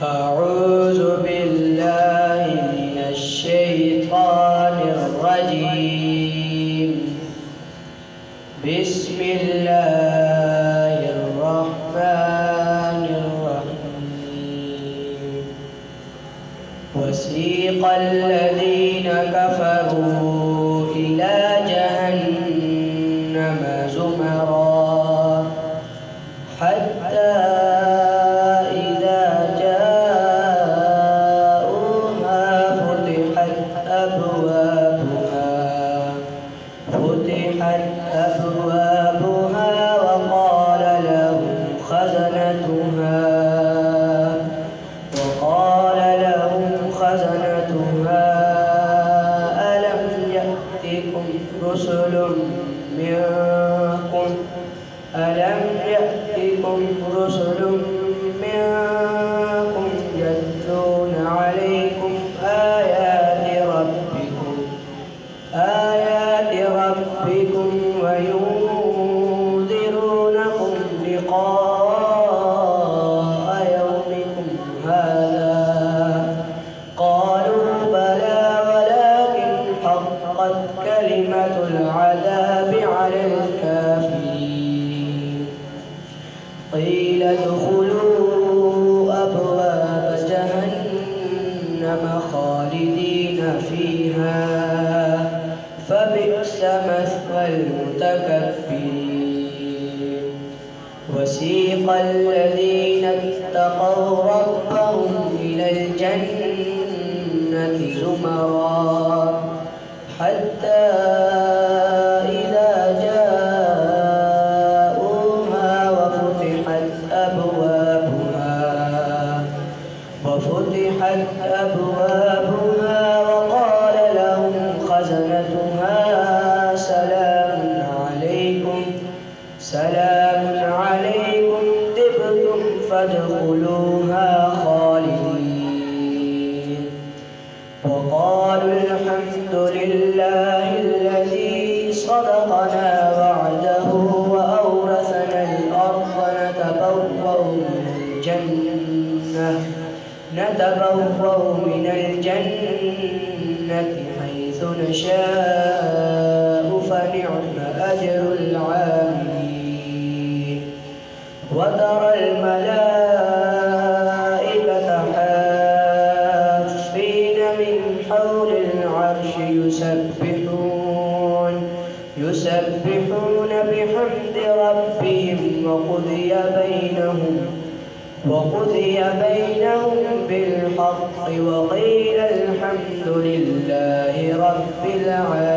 أعوذ بالله من الشيطان الرجيم. بسم الله الرحمن الرحيم. وسيق الذين كفروا إلى جهنم زمرا حتى إذا جاءوها فتحت أبوابها وقال لهم خزنتها ألم يأتكم رسل منكم يتلون عليكم آيات ربكم وينذرونكم لقاء يومكم هذا؟ قالوا بلى ولكن حقت كلمة العذاب على الكافرين. قيل ادخلوا أبواب جهنم خالدين فيها فبئس مثوى المتكبرين. وسيق الذين اتقوا ربهم إلى الجنة زمرا حتى إذا جاءوها وفتحت أبوابها وقال لهم خزنتها سلام عليكم طبتم فادخلوها خالدين. وقالوا الحمد لله الذي صدقنا وعده وأورثنا الأرض نتبوأ من الجنة حيث نشاء فنعم أجر العاملين. وترى الملائكة حافين من حول العرش يسبحون بحمد ربهم وقضي بينهم بالحق وقيل الحمد لله رب العالمين.